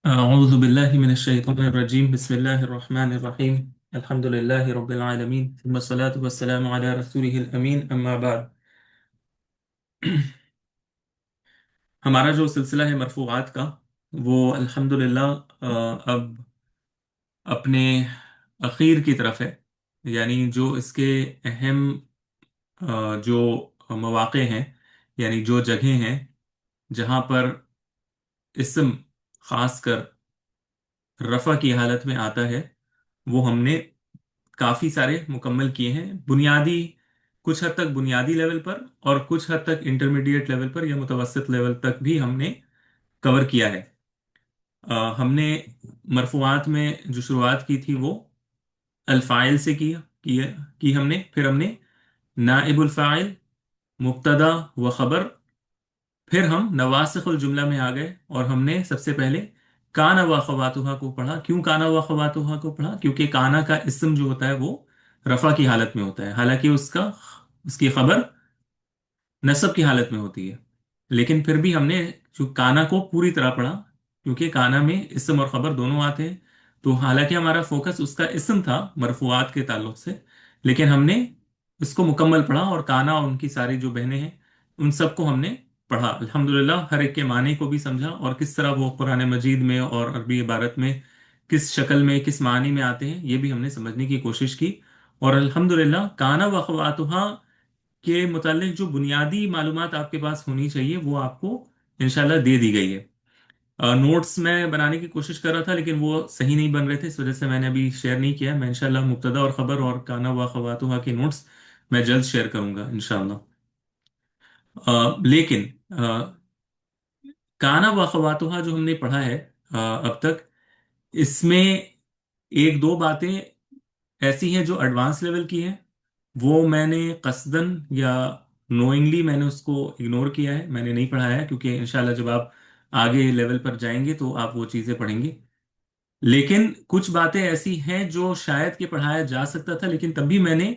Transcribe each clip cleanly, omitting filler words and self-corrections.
أعوذ بالله من الشيطان الرجيم بسم الله الرحمن الرحيم الحمد لله رب العالمين ثم الصلاة والسلام على رسوله الأمين أما بعد ہمارا جو سلسلہ ہے مرفوعات کا وہ الحمدللہ اب اپنے اخیر کی طرف ہے، یعنی جو اس کے اہم جو مواقع ہیں، یعنی جو جگہیں ہیں جہاں پر اسم خاص کر رفع کی حالت میں آتا ہے، وہ ہم نے کافی سارے مکمل کیے ہیں، بنیادی کچھ حد تک بنیادی لیول پر اور کچھ حد تک انٹرمیڈیٹ لیول پر یا متوسط لیول تک بھی ہم نے کور کیا ہے۔ ہم نے مرفوعات میں جو شروعات کی تھی وہ الفاعل سے کی کی پھر ہم نے نائب الفاعل، مبتدا و خبر، پھر ہم نواسخ الجملہ میں آ گئے اور ہم نے سب سے پہلے کانا و خواتہا کو پڑھا۔ کیوں کانا و خواتہا کو پڑھا؟ کیونکہ کانا کا اسم جو ہوتا ہے وہ رفع کی حالت میں ہوتا ہے، حالانکہ اس کی خبر نصب کی حالت میں ہوتی ہے، لیکن پھر بھی ہم نے جو کانا کو پوری طرح پڑھا، کیونکہ کانا میں اسم اور خبر دونوں آتے ہیں، تو حالانکہ ہمارا فوکس اس کا اسم تھا مرفوعات کے تعلق سے، لیکن ہم نے اس کو مکمل پڑھا اور کانا اور ان کی ساری جو بہنیں ہیں ان سب کو ہم نے پڑھا الحمدللہ، ہر ایک کے معنی کو بھی سمجھا اور کس طرح وہ قرآن مجید میں اور عربی عبارت میں کس شکل میں کس معنی میں آتے ہیں یہ بھی ہم نے سمجھنے کی کوشش کی، اور الحمدللہ کانا و اخواتہا کے متعلق جو بنیادی معلومات آپ کے پاس ہونی چاہیے وہ آپ کو انشاءاللہ دے دی گئی ہے۔ نوٹس میں بنانے کی کوشش کر رہا تھا لیکن وہ صحیح نہیں بن رہے تھے، اس وجہ سے میں نے ابھی شیئر نہیں کیا۔ میں انشاءاللہ مبتدا اور خبر اور کانا و اخواتہا کے نوٹس میں جلد شیئر کروں گا انشاءاللہ۔ لیکن کانا و اخواتہا جو ہم نے پڑھا ہے اب تک، اس میں ایک دو باتیں ایسی ہیں جو ایڈوانس لیول کی ہیں، وہ میں نے قصدن یا نوئنگلی میں نے اس کو اگنور کیا ہے، میں نے نہیں پڑھایا ہے، کیونکہ انشاءاللہ جب آپ آگے لیول پر جائیں گے تو آپ وہ چیزیں پڑھیں گے۔ لیکن کچھ باتیں ایسی ہیں جو شاید کہ پڑھایا جا سکتا تھا، لیکن تب بھی میں نے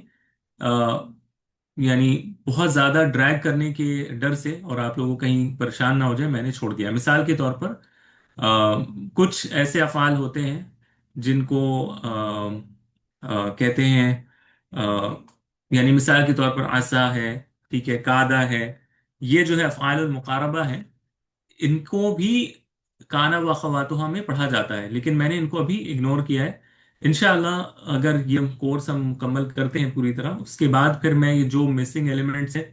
یعنی بہت زیادہ ڈریگ کرنے کے ڈر سے اور آپ لوگوں کو کہیں پریشان نہ ہو جائے میں نے چھوڑ دیا۔ مثال کے طور پر کچھ ایسے افعال ہوتے ہیں جن کو کہتے ہیں یعنی مثال کے طور پر عصا ہے، ٹھیک ہے، قادہ ہے، یہ جو ہے افعال المقاربہ ہیں، ان کو بھی کانا و خواتہ میں پڑھا جاتا ہے، لیکن میں نے ان کو ابھی اگنور کیا ہے۔ انشاءاللہ اگر یہ کورس ہم مکمل کرتے ہیں پوری طرح، اس کے بعد پھر میں یہ جو مسنگ ایلیمنٹس ہیں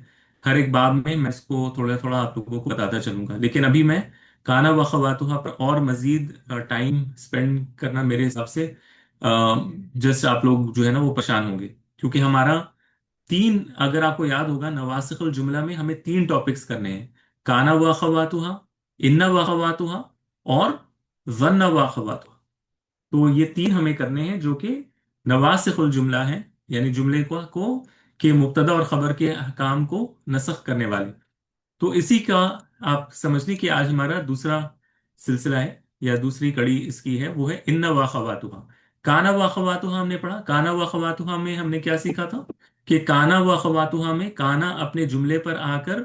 ہر ایک باب میں اس کو تھوڑا تھوڑا آپ لوگوں کو بتاتا چلوں گا، لیکن ابھی میں کانا و خواتہ پر اور مزید ٹائم سپینڈ کرنا میرے حساب سے جسٹ آپ لوگ جو ہے نا وہ پریشان ہوں گے، کیونکہ ہمارا تین، اگر آپ کو یاد ہوگا نواسخ الجملہ میں ہمیں تین ٹاپکس کرنے ہیں: کانا و خواتہ، ان و خواتہ، اور ظن و خواتہ۔ تو یہ تین ہمیں کرنے ہیں جو کہ نواسخ الجملہ ہیں، یعنی جملے کو کہ مبتدا اور خبر کے احکام کو نسخ کرنے والے۔ تو اسی کا آپ سمجھ لیں کہ آج ہمارا دوسرا سلسلہ ہے یا دوسری کڑی اس کی ہے، وہ ہے ان و خواتہ۔ کانا و خواتہ ہم نے پڑھا، کانا و خواتہ میں ہم نے کیا سیکھا تھا کہ کانا و خواتہ میں کانا اپنے جملے پر آ کر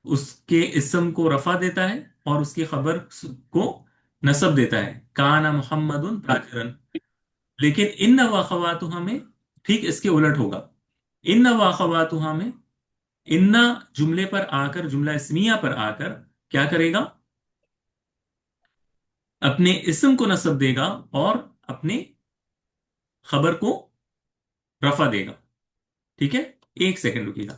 اس کے اسم کو رفع دیتا ہے اور اس کی خبر کو نصب دیتا ہے، کانا محمد تاجرن۔ لیکن ان و خواتہ میں ٹھیک اس کے الٹ ہوگا، ان و خواتہ میں ان جملے پر آ کر، جملہ اسمیہ پر آ کر کیا کرے گا؟ اپنے اسم کو نصب دے گا اور اپنے خبر کو رفع دے گا۔ ٹھیک ہے، ایک سیکنڈ رکیے گا۔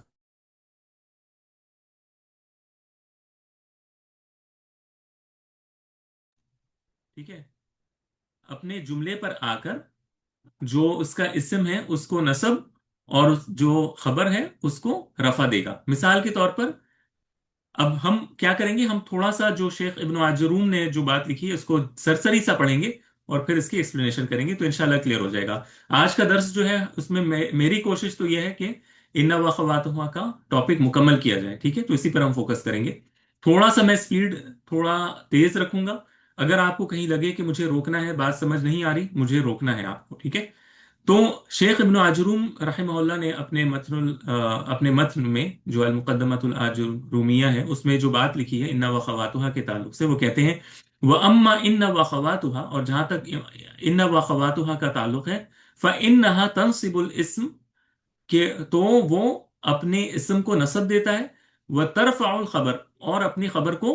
ٹھیک ہے، اپنے جملے پر آ کر جو اس کا اسم ہے اس کو نصب اور جو خبر ہے اس کو رفع دے گا۔ مثال کے طور پر اب ہم کیا کریں گے، ہم تھوڑا سا جو شیخ ابن عجروم نے جو بات لکھی ہے اس کو سرسری سا پڑھیں گے اور پھر اس کی ایکسپلینیشن کریں گے تو انشاءاللہ کلیئر ہو جائے گا۔ آج کا درس جو ہے اس میں میری کوشش تو یہ ہے کہ ان و خواتہ کا ٹاپک مکمل کیا جائے، ٹھیک ہے، تو اسی پر ہم فوکس کریں گے۔ تھوڑا سا میں سپیڈ تھوڑا تیز رکھوں گا، اگر آپ کو کہیں لگے کہ مجھے روکنا ہے، بات سمجھ نہیں آ رہی، مجھے روکنا ہے آپ کو، ٹھیک ہے۔ تو شیخ ابن عجروم رحمہ اللہ نے اپنے متن میں جو المقدمۃ العجرومیہ ہے اس میں جو بات لکھی ہے ان و خواتہ کے تعلق سے، وہ کہتے ہیں وہ اما ان و خواتها، اور جہاں تک ان و خواتها کا تعلق ہے، فانها تنصب الاسم، کہ تو وہ اپنے اسم کو نصب دیتا ہے، وہ ترفع الخبر، اور اپنی خبر کو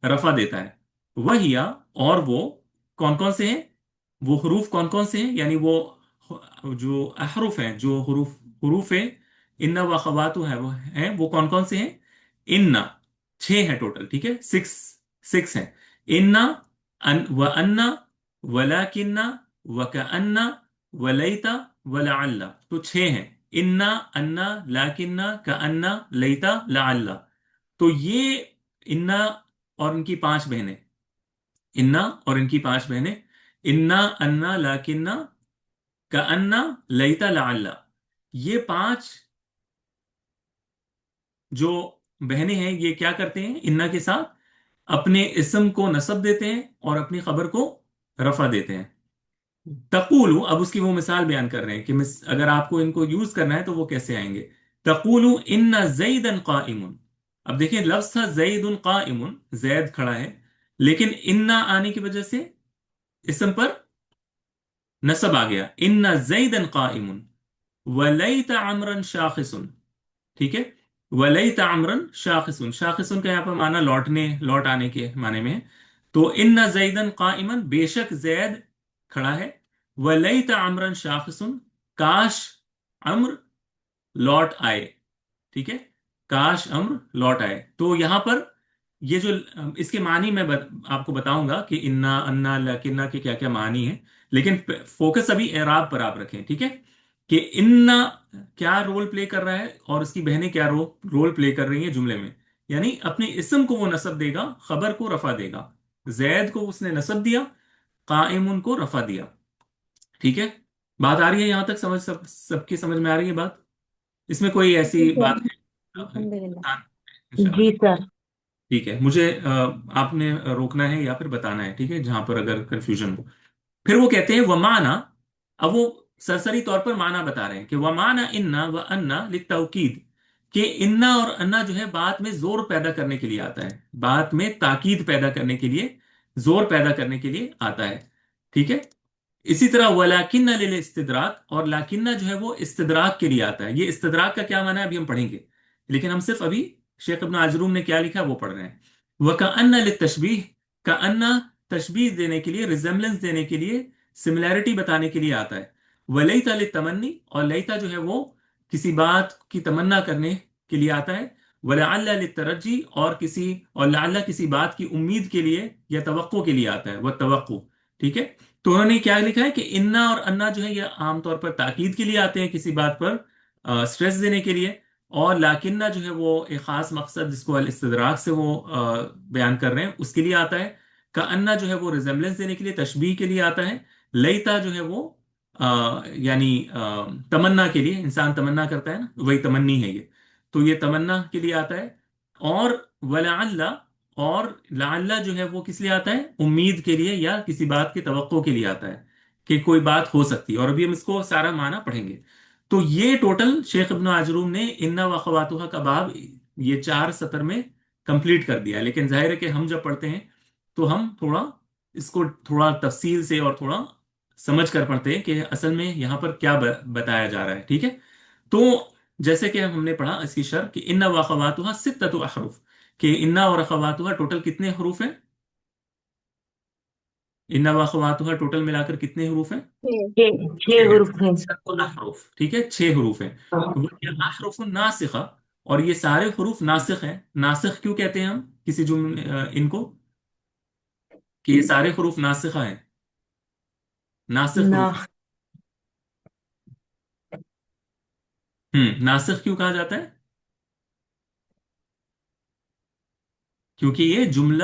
رفع دیتا ہے، وہی، اور وہ کون کون سے ہیں، وہ حروف کون کون سے ہیں، یعنی وہ جو احرف ہیں، جو حروف ہیں ان و خواتو ہے وہ کون کون سے ہیں؟ ان، چھ ہیں ٹوٹل، ٹھیک ہے، سکس، سکس ہیں، ان، و انا، ولیکن، وکأن، ولیتا، ولعل، تو چھ ہیں، انا، انا، لاکنہ، کأن، لیتا، لعل، تو یہ انا اور ان کی پانچ بہنیں، انا اور ان کی پانچ بہنیں، انا، انا، لاکنہ، کأن، لیتا، لعل، یہ پانچ جو بہنیں ہیں یہ کیا کرتے ہیں انا کے ساتھ؟ اپنے اسم کو نصب دیتے ہیں اور اپنی خبر کو رفع دیتے ہیں۔ تقولو، اب اس کی وہ مثال بیان کر رہے ہیں کہ اگر آپ کو ان کو یوز کرنا ہے تو وہ کیسے آئیں گے۔ تقولو ان زیدن قائم، اب دیکھیں لفظ تھا زید قائم، زید کھڑا ہے، لیکن انا آنے کی وجہ سے اسم پر نصب آ گیا، ان زیدن قائم، ولیت عمرن شاخص، ٹھیک ہے، ولیت عمرن شاخص، شاخص کا یہاں پر معنی لوٹنے، لوٹ آنے کے معنی میں ہے، تو ان زیدن قائما، بے شک زید کھڑا ہے، ولیت عمرن شاخص، کاش امر لوٹ آئے، ٹھیک ہے، کاش امر لوٹ آئے، تو یہاں پر یہ جو اس کے معنی میں آپ کو بتاؤں گا کہ انا، انا، لکنہ کے کیا کیا معنی ہیں، لیکن فوکس ابھی اعراب پر آپ رکھیں، ٹھیک ہے، کہ انا کیا رول پلے کر رہا ہے اور اس کی بہنیں کیا رول پلے کر رہی ہیں جملے میں، یعنی اپنے اسم کو وہ نصب دے گا، خبر کو رفع دے گا، زید کو اس نے نصب دیا، قائم کو رفع دیا، ٹھیک ہے، بات آ رہی ہے یہاں تک؟ سب کی سمجھ میں آ رہی ہے بات؟ اس میں کوئی جی ایسی سر، بات ہے؟ الحمد للہ۔ انشاءاللہ، جی سر۔ ٹھیک ہے، مجھے آپ نے روکنا ہے یا پھر بتانا ہے، ٹھیک ہے، جہاں پر اگر کنفیوژن ہو۔ پھر وہ کہتے ہیں ومانا، اب وہ سرسری طور پر معنی بتا رہے ہیں کہ ومانا انا و انا للتوکید، کہ انا اور انا جو ہے بات میں زور پیدا کرنے کے لیے آتا ہے، بات میں تاکید پیدا کرنے کے لیے، زور پیدا کرنے کے لیے آتا ہے، ٹھیک ہے، اسی طرح ولاکنہ للاستدراک، اور لاکنہ جو ہے وہ استدراک کے لیے آتا ہے، یہ استدراک کا کیا معنی ہے ابھی ہم پڑھیں گے، لیکن ہم صرف ابھی شیخ ابن عجروم نے کیا لکھا وہ پڑھ رہے ہیں۔ وَكَأَنَّ للتشبیہ، کأنہ تشبیہ دینے کے لیے، ریزمبلنس دینے کے لیے، سملیرٹی بتانے کے لیے آتا ہے، ولیتا للتمنی، اور لیتا جو ہے وہ کسی بات کی تمنا کرنے کے لیے آتا ہے، ولعل للترجی، اور لعل کسی بات کی امید کے لیے یا توقع کے لیے آتا ہے، وہ توقع، ٹھیک ہے، تو انہوں نے کیا لکھا ہے کہ انا اور انا جو ہے یہ عام طور پر تاکید کے لیے آتے ہیں، کسی بات پر سٹریس دینے کے لیے، اور لاکنہ جو ہے وہ ایک خاص مقصد جس کو الاستدراک سے وہ بیان کر رہے ہیں اس کے لیے آتا ہے، کا انا جو ہے وہ ریزمبلنس دینے کے لیے، تشبیہ کے لیے آتا ہے، لیتا جو ہے وہ یعنی تمنا کے لیے، انسان تمنا کرتا ہے نا، وہی تمنی ہے یہ، تو یہ تمنا کے لیے آتا ہے، اور ولعل، اور لعل جو ہے وہ کس لیے آتا ہے؟ امید کے لیے یا کسی بات کی توقع کے لیے آتا ہے کہ کوئی بات ہو سکتی ہے، اور ابھی ہم اس کو سارا معنی پڑھیں گے۔ تو یہ ٹوٹل شیخ ابن عجروم نے انا و خواتها کا باب یہ 4 سطر میں کمپلیٹ کر دیا، لیکن ظاہر ہے کہ ہم جب پڑھتے ہیں تو ہم تھوڑا اس کو تھوڑا تفصیل سے اور تھوڑا سمجھ کر پڑھتے ہیں کہ اصل میں یہاں پر کیا بتایا جا رہا ہے، ٹھیک ہے، تو جیسے کہ ہم نے پڑھا اس کی شرح کہ ان و خواتها ستۃ احرف، کہ انا اور خواتها ٹوٹل کتنے حروف ہیں؟ انا و خواتها ٹوٹل ملا کر کتنے حروف ہیں؟ چھ، چھ چھ حروف ہیں۔ احرف، ٹھیک ہے، 6 حروف ہیں، وہ یہ احرف ناسخہ، اور یہ سارے حروف ناسخ ہیں، ناسخ کیوں کہتے ہیں ہم کسی جملے ان کو، کہ یہ سارے حروف ناسخہ ہیں، ناسخ نہ، حروف، ناسخ کیوں کہا جاتا ہے؟ کیونکہ یہ جملہ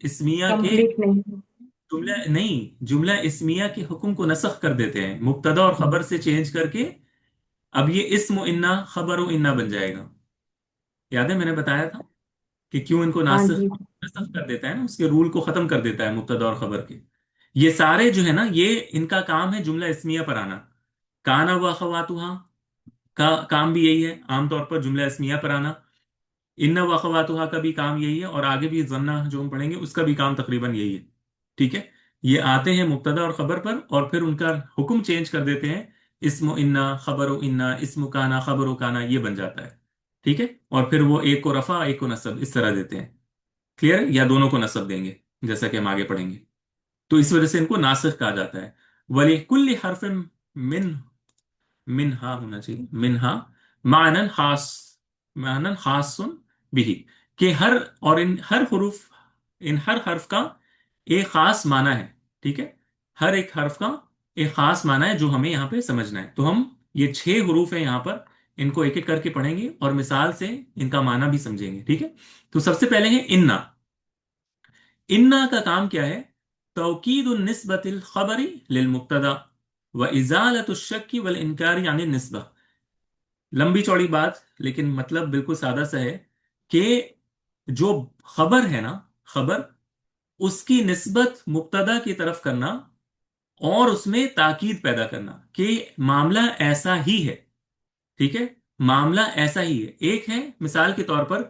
اسمیہ کے، کمپلیٹ نہیں۔ جملہ نہیں، جملہ اسمیہ کے حکم کو نسخ کر دیتے ہیں، مبتدا اور خبر سے چینج کر کے، اب یہ اسم و انا، خبر و انا بن جائے گا، یاد ہے میں نے بتایا تھا کہ کیوں ان کو ہاں ناسخ جی۔ نسخ کر دیتا ہے نا، اس کے رول کو ختم کر دیتا ہے مبتدا اور خبر کے، یہ سارے جو ہے نا یہ ان کا کام ہے جملہ اسمیہ پر آنا، کانا و اخواتها کا کام بھی یہی ہے عام طور پر جملہ اسمیہ پر آنا، ان و اخواتها کا بھی کام یہی ہے، اور آگے بھی ظنہ جو ہم پڑھیں گے اس کا بھی کام تقریباً یہی ہے، ٹھیک ہے؟ یہ آتے ہیں مبتدا اور خبر پر، اور پھر ان کا حکم چینج کر دیتے ہیں، اسم و انا، خبر و انا، اسم کانا، خبر و کانا، یہ بن جاتا ہے، ٹھیک ہے؟ اور پھر وہ ایک کو رفع ایک کو نصب اس طرح دیتے ہیں، کلیئر ہے؟ یا دونوں کو نصب دیں گے، جیسا کہ ہم آگے پڑھیں گے. تو اس وجہ سے ان کو ناسخ کہا جاتا ہے. ولی کل حرف من منہا ہونا چاہیے، منہا معنن خاص، معنن خاص بھی، کہ ہر، اور ان ہر حروف، ان ہر حرف کا ایک خاص معنی ہے، ٹھیک ہے؟ ہر ایک حرف کا ایک خاص معنی ہے جو ہمیں یہاں پہ سمجھنا ہے. تو ہم یہ 6 حروف ہیں یہاں پر، ان کو ایک ایک کر کے پڑھیں گے اور مثال سے ان کا معنی بھی سمجھیں گے، ٹھیک ہے؟ تو سب سے پہلے ہے انا. انا کا کام کیا ہے؟ توکید النسبت الخبری للمبتدا و ازالت الشک والانکار عن النسبہ. لمبی چوڑی بات، لیکن مطلب بالکل سادہ سا ہے، کہ جو خبر ہے نا، خبر، اس کی نسبت مبتدا کی طرف کرنا اور اس میں تاکید پیدا کرنا کہ معاملہ ایسا ہی ہے، ٹھیک ہے؟ معاملہ ایسا ہی ہے. ایک ہے مثال کے طور پر،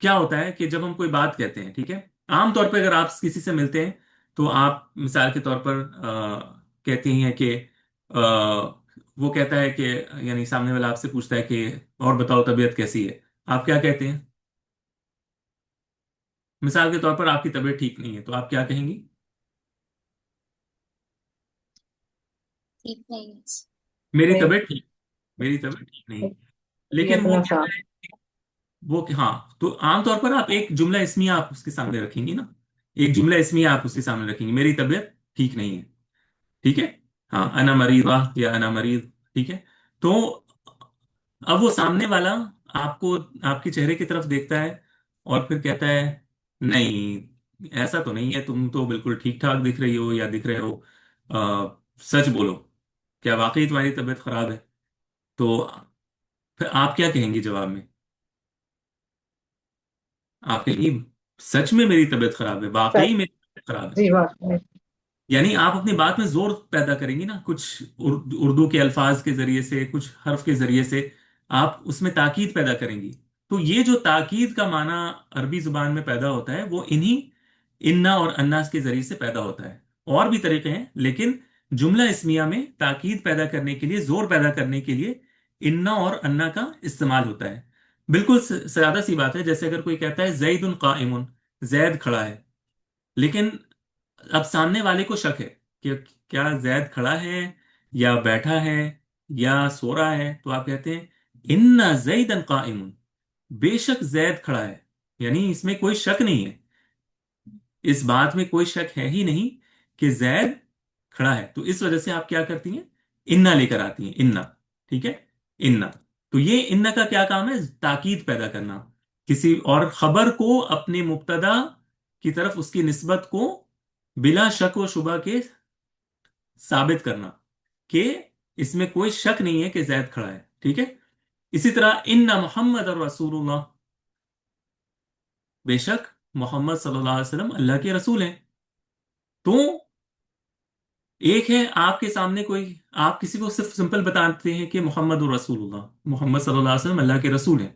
کیا ہوتا ہے کہ جب ہم کوئی بات کہتے ہیں، ٹھیک ہے، عام طور پہ اگر آپ کسی سے ملتے ہیں تو آپ مثال کے طور پر کہتے ہیں کہ آ، وہ کہتا ہے کہ، یعنی سامنے والا آپ سے پوچھتا ہے کہ اور بتاؤ طبیعت کیسی ہے، آپ کیا کہتے ہیں؟ مثال کے طور پر آپ کی طبیعت ٹھیک نہیں ہے تو آپ کیا کہیں گی؟ ٹھیک نہیں ہے۔ میری میں طبیعت ٹھیک، میری طبیعت ٹھیک نہیں. طبیعت لیکن وہ کہتا ناساز۔ ہے، وہ ہاں، تو عام طور پر آپ ایک جملہ اسمیہ آپ اس کے سامنے رکھیں گی نا، ایک جملہ اسمیہ آپ اس کے سامنے رکھیں گی، میری طبیعت ٹھیک نہیں ہے، ٹھیک ہے؟ ہاں، انا مریضہ یا انا مریض، ٹھیک ہے؟ تو اب وہ سامنے والا آپ کو، آپ کے چہرے کی طرف دیکھتا ہے اور پھر کہتا ہے، نہیں ایسا تو نہیں ہے، تم تو بالکل ٹھیک ٹھاک دکھ رہی ہو یا دکھ رہے ہو، سچ بولو، کیا واقعی تمہاری طبیعت خراب ہے؟ تو پھر آپ کیا کہیں گے جواب میں؟ آپ کہیں گی سچ میں میری طبیعت خراب ہے، واقعی سچ، میری طبیعت خراب ہے. جی بات میں۔ یعنی آپ اپنی بات میں زور پیدا کریں گی نا، کچھ اردو کے الفاظ کے ذریعے سے، کچھ حرف کے ذریعے سے آپ اس میں تاکید پیدا کریں گی. تو یہ جو تاکید کا معنی عربی زبان میں پیدا ہوتا ہے، وہ انہی انا اور اناس کے ذریعے سے پیدا ہوتا ہے. اور بھی طریقے ہیں، لیکن جملہ اسمیہ میں تاکید پیدا کرنے کے لیے، زور پیدا کرنے کے لیے انا اور انا کا استعمال ہوتا ہے. بالکل سادہ سی بات ہے، جیسے اگر کوئی کہتا ہے زید قائم، زید کھڑا ہے، لیکن اب سامنے والے کو شک ہے کہ کیا زید کھڑا ہے یا بیٹھا ہے یا سو رہا ہے، تو آپ کہتے ہیں ان زیدن قائم، بے شک زید کھڑا ہے. یعنی اس میں کوئی شک نہیں ہے، اس بات میں کوئی شک ہے ہی نہیں کہ زید کھڑا ہے. تو اس وجہ سے آپ کیا کرتی ہیں؟ انا لے کر آتی ہیں، انا، ٹھیک ہے؟ انا. تو یہ انا کا کیا کام ہے؟ تاکید پیدا کرنا، کسی اور خبر کو اپنے مبتدا کی طرف اس کی نسبت کو بلا شک و شبہ کے ثابت کرنا کہ اس میں کوئی شک نہیں ہے کہ زید کھڑا ہے، ٹھیک ہے؟ اسی طرح ان محمد رسول اللہ، بے شک محمد صلی اللہ علیہ وسلم اللہ کے رسول ہیں. تو ایک ہے آپ کے سامنے کوئی، آپ کسی کو صرف سمپل بتاتے ہیں کہ محمد رسول اللہ، محمد صلی اللہ علیہ وسلم اللہ کے رسول ہیں،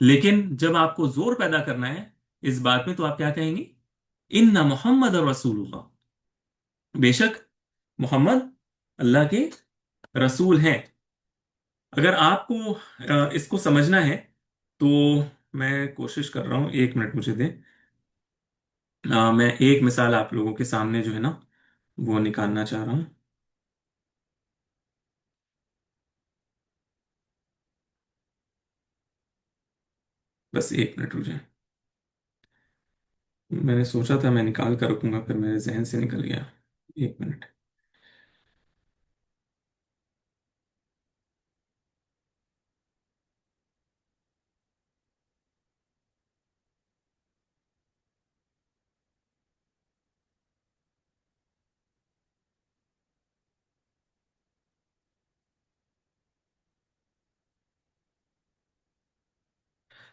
لیکن جب آپ کو زور پیدا کرنا ہے اس بات میں تو آپ کیا کہیں گے؟ ان محمد رسول اللہ، بے شک محمد اللہ کے رسول ہیں. اگر آپ کو اس کو سمجھنا ہے تو میں کوشش کر رہا ہوں، 1 منٹ مجھے دیں. میں ایک مثال آپ لوگوں کے سامنے جو ہے نا وہ نکالنا چاہ رہا ہوں. بس 1 منٹ رک جائیں، میں نے سوچا تھا میں نکال کر رکھوں گا، پھر میرے ذہن سے نکل گیا. 1 منٹ.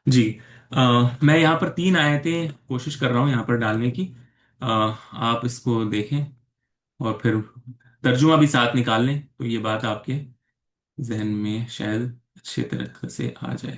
جی، میں یہاں پر 3 آیتیں کوشش کر رہا ہوں یہاں پر ڈالنے کی. آپ اس کو دیکھیں اور پھر ترجمہ بھی ساتھ نکال لیں تو یہ بات آپ کے ذہن میں شاید اچھے طریقے سے آ جائے.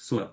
16।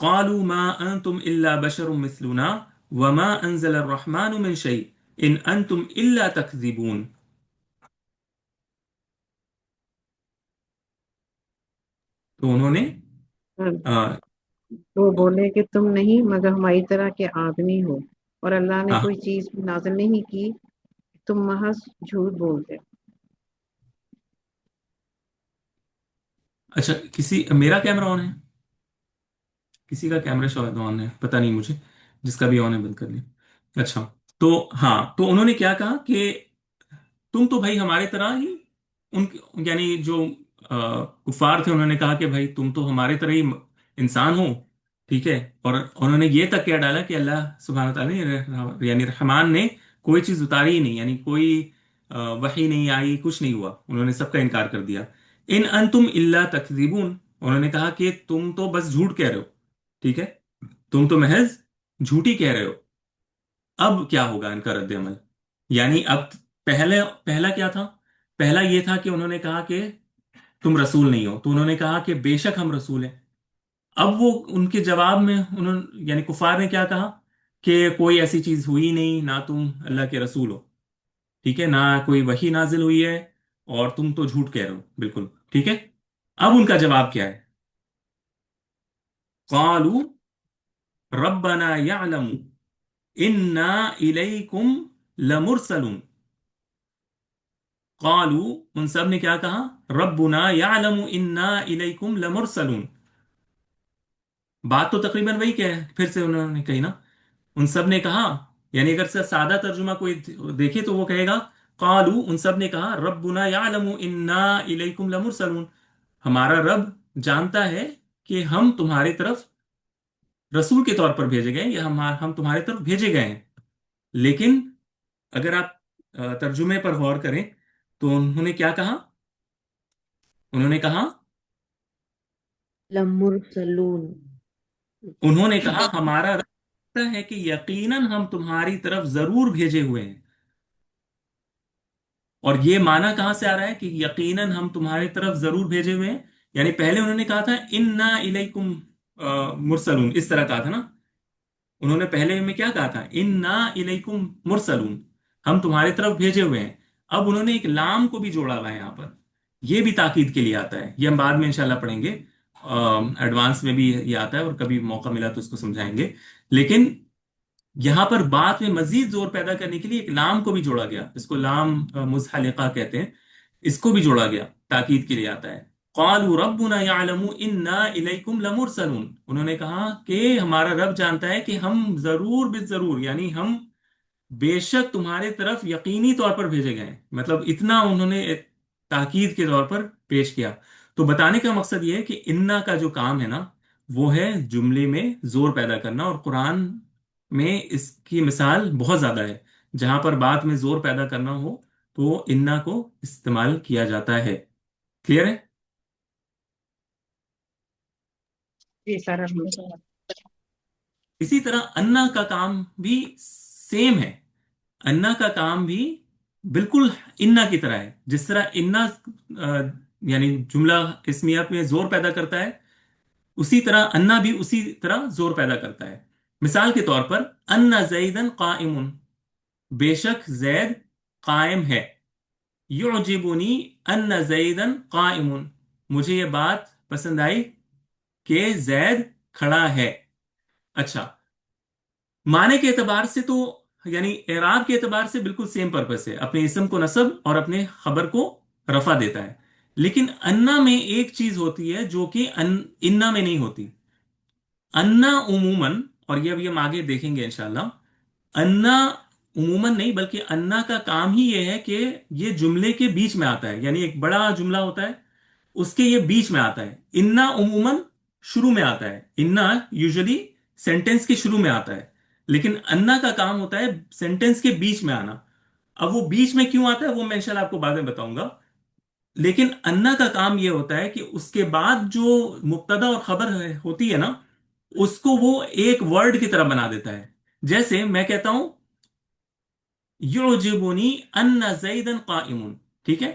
قالوا ما أنتم إلا بشر مثلنا وما أنزل الرحمن من شيء إن أنتم إلا تكذبون. تو انہوں نے ہاں، آ, تو بولے کہ تم نہیں مگر ہماری طرح کے آدمی ہو، اور اللہ نے آ, کوئی چیز بھی نازل نہیں کی، تم محض جھوٹ بولتے. اچھا، کسی میرا کیمرہ آن ہے؟ کسی کا کیمرہ شاید آن ہے، پتہ نہیں مجھے، جس کا بھی آن ہے بند کر لیا. اچھا، تو ہاں، تو انہوں نے کیا کہا کہ تم تو بھائی ہمارے طرح ہی، ان یعنی جو کفار تھے انہوں نے کہا کہ بھائی تم تو ہمارے طرح ہی انسان ہو. ٹھیک ہے، اور انہوں نے یہ تک کہہ ڈالا کہ اللہ سبحانہ تعالیٰ نے یعنی رحمان نے کوئی چیز اتاری ہی نہیں، یعنی کوئی وحی نہیں آئی، کچھ نہیں ہوا، انہوں نے سب کا انکار کر دیا. ان انتم الا تکذبون، انہوں نے کہا کہ تم تو بس جھوٹ کہہ رہے ہو. ٹھیک ہے، تم تو محض جھوٹی کہہ رہے ہو. اب کیا ہوگا ان کا رد عمل؟ یعنی اب پہلا کیا تھا؟ پہلا یہ تھا کہ انہوں نے کہا کہ تم رسول نہیں ہو، تو انہوں نے کہا کہ بے شک ہم رسول ہیں. اب وہ ان کے جواب میں انہوں یعنی کفار نے کیا کہا کہ کوئی ایسی چیز ہوئی نہیں، نہ تم اللہ کے رسول ہو. ٹھیک ہے، نہ کوئی وحی نازل ہوئی ہے، اور تم تو جھوٹ کہہ رہے ہو بالکل. ٹھیک ہے، اب ان کا جواب کیا ہے؟ قالوا ربنا يعلم انا الیکم لمرسلون. قالوا، ان سب نے کیا کہا؟ ربنا یعلم انا الیکم لمرسلون. بات تو تقریباً وہی کیا ہے، پھر سے انہوں نے کہی نا. ان سب نے کہا، یعنی اگر سے سادہ ترجمہ کوئی دیکھے تو وہ کہے گا قالوا، ان سب نے کہا ربنا یعلم انا الیکم لمرسلون، ہمارا رب جانتا ہے کہ ہم تمہاری طرف رسول کے طور پر بھیجے گئے ہیں، یا ہم تمہاری طرف بھیجے گئے ہیں. لیکن اگر آپ ترجمے پر غور کریں تو انہوں نے کیا کہا؟ انہوں نے کہا لمرسلون. انہوں نے کہا ہمارا رب کہتا ہے کہ یقیناً ہم تمہاری طرف ضرور بھیجے ہوئے ہیں. اور یہ معنی کہاں سے آ رہا ہے کہ یقیناً ہم تمہاری طرف ضرور بھیجے ہوئے ہیں؟ یعنی پہلے انہوں نے کہا تھا انا الیکم مرسلون، اس طرح کہا تھا نا. انہوں نے پہلے میں کیا کہا تھا؟ انا الیکم مرسلون، ہم تمہاری طرف بھیجے ہوئے ہیں. اب انہوں نے ایک لام کو بھی جوڑا ہوا ہے یہاں پر، یہ بھی تاکید کے لیے آتا ہے. یہ ہم بعد میں انشاءاللہ پڑھیں گے، ایڈوانس میں بھی یہ آتا ہے، اور کبھی موقع ملا تو اس کو سمجھائیں گے. لیکن یہاں پر بات میں مزید زور پیدا کرنے کے لیے ایک لام کو بھی جوڑا گیا، اس کو لام مزحلقہ کہتے ہیں. اس کو بھی جوڑا گیا، تاکید کے لیے آتا ہے. قالوا ربنا يعلم انا الیکم لمرسلون، انہوں نے کہا کہ ہمارا رب جانتا ہے کہ ہم ضرور بالضرور، یعنی ہم بے شک تمہارے طرف یقینی طور پر بھیجے گئے ہیں. مطلب اتنا انہوں نے ایک تاکید کے طور پر پیش کیا. تو بتانے کا مقصد یہ ہے کہ انا کا جو کام ہے نا، وہ ہے جملے میں زور پیدا کرنا، اور قرآن میں اس کی مثال بہت زیادہ ہے. جہاں پر بات میں زور پیدا کرنا ہو تو انا کو استعمال کیا جاتا ہے. کلیئر ہے؟ جی سر. اسی طرح انا کا کام بھی سیم ہے. انا کا کام بھی بالکل انا کی طرح ہے. جس طرح انا یعنی جملہ اسمیات میں زور پیدا کرتا ہے، اسی طرح انا بھی اسی طرح زور پیدا کرتا ہے. مثال کے طور پر انا زیدن قائم، بے شک زید قائم ہے. یعجبنی ان زیدن قائم، مجھے یہ بات پسند آئی کہ زید کھڑا ہے. اچھا، معنی کے اعتبار سے تو یعنی اعراب کے اعتبار سے بالکل سیم پرپس ہے، اپنے اسم کو نصب اور اپنے خبر کو رفع دیتا ہے. لیکن انا میں ایک چیز ہوتی ہے جو کہ انا میں نہیں ہوتی. انا عموماً، اور یہ ابھی ہم آگے دیکھیں گے انشاءاللہ، انا عموماً نہیں بلکہ انا کا کام ہی یہ ہے کہ یہ جملے کے بیچ میں آتا ہے. یعنی ایک بڑا جملہ ہوتا ہے، اس کے یہ بیچ میں آتا ہے. انا عموماً شروع میں آتا ہے، انا یوزلی سینٹینس کے شروع میں آتا ہے. لیکن انا کا کام ہوتا ہے سینٹینس کے بیچ میں آنا. اب وہ بیچ میں کیوں آتا ہے وہ میں انشاءاللہ آپ کو بعد میں بتاؤں گا. لیکن انا کا کام یہ ہوتا ہے کہ اس کے بعد جو مبتدا اور خبر ہوتی ہے نا، اس کو وہ ایک ورڈ کی طرح بنا دیتا ہے. جیسے میں کہتا ہوں یعجبنی ان زیدن قائم، ٹھیک ہے،